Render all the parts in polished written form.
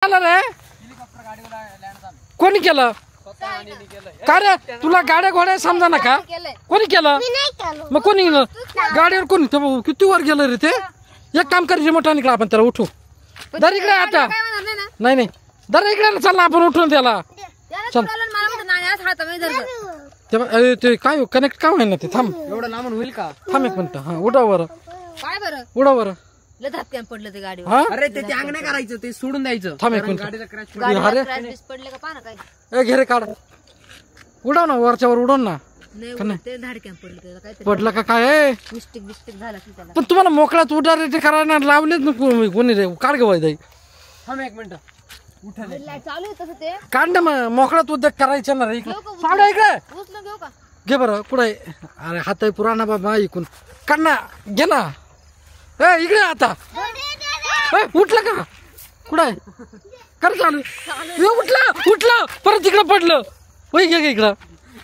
रे कोणी केलं का रे? तुला गाड्या घोड्या समजा ना का? कोणी केलं? मग कोणी गाडीवर कोणी किती वर गेलं रे ते? एक काम कर रिमोट निघला आपण त्याला उठू दर इकडे आता नाही नाही दर इकडे चल ना आपण उठून त्याला चल ते काय कनेक्ट काय होईल ना ते थांब एवढं लांबून होईल का? थांब एक मिनिट हा उडा वर काय बरं उडा वर धक्क्यान पडलं ते गाडीवर. हा अरे ते अंग नाही करायचं, ते सोडून द्यायचं. थांब एक मिनिट गाडीला क्रॅश गाडीवर क्रॅश बिस पडले का पाहा काय ए घे रे काढ उडव ना वरच्या वर उडव ना नाही ते धडक्यान पडलं त्याला काय पडलं का काय मिस्टेक झाला की त्याला. पण तुम्हाला मोकळ्यात उडा रे करायला लावलेच ना कोणी रे काढ घेवाय जाई थांब एक मिनिट. लाईट चालू आहे तसं ते काढ ना मग मोकळ्यात उद्योग करायचं ना रे इकडे सावड्या इकडे उचलून घेऊ का? घे बरं कुठे अरे हात आहे पुराणा बाबा ऐकून काढ ना घे ना ए इकडे आता ए, उठलं का कुठे कर चालू उठलं उठलं परत इकडं पडलं वय घे इकडं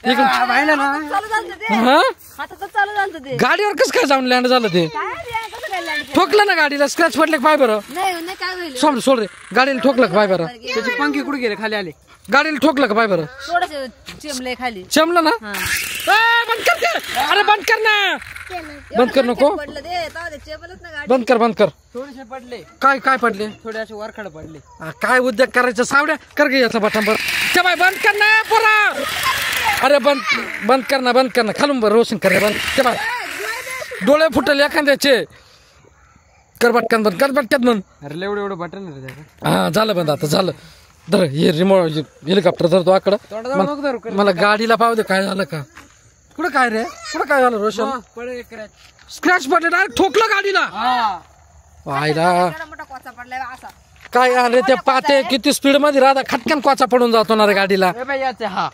पाहिलं ना चालू झालं ते हा आता तर चालू झालं ते गाडीवर कसं काय जाऊन लँड झालं ते काय रे, कसं काय लँड केलं? ठोकलं ना गाडीला स्क्रॅच पडले पाय बरं नाही नाही काय होईल सोड सोड रे गाडीला ठोकलं का पाय बरं त्याचे पंखे कुठे गेले? खाली आले. गाडीला ठोकलं का पाय बरं थोडस चिमले खाली चमलं ना ए, बंद कर ते. अरे बंद कर ना बंद कर नको पडलं ते तेव्हा ते चेपलच ना गाडी. बंद कर थोडेसे पडले, काय काय पडले थोडे असे वरखड पडले. काय उद्योग करायचं सावड्या कर गे याचा बटन ते बाय बंद कर ना पोरा अरे बंद कर ना खालून बरं रोशन कर रे बंद ते बाय डोळे फुटले एखाद्याचे कर बटकन बंद अरे एवढं बटन आहे त्याचं. हा झालं बंद आता झालं धर हे रिमोट हेलिकॉप्टर धर तो आकडं मला गाडीला पाहू दे काय झालं का कुठं काय रे कुठं काय झालं रोशन पडले क्रॅश. स्क्रॅच पडले डायरेक्ट ठोकलं गाडीला आयला एवढा मोठा कोचा पडलाय असा. काय अरे ते पाते किती स्पीड मध्ये राहता खटकन कोचा पडून जातो ना रे गाडीला ए बाई याचे हा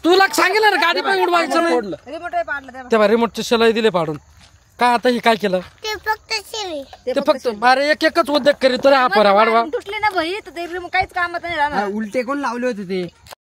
तुला सांगितलं ना गाडी पण उडवायचं नाही रिमोट पाडलं तेव्हा. तेव्हा रिमोटची शिलाई दिले पाडून काय आता हे काय केलं ते फक्त अरे एकच उद्योग करीत रे हा पोरा वाढवा तुटले ना भाई तर ते रिमोट काहीच कामात नाही राहणार. उलटे कोण लावले होते ते?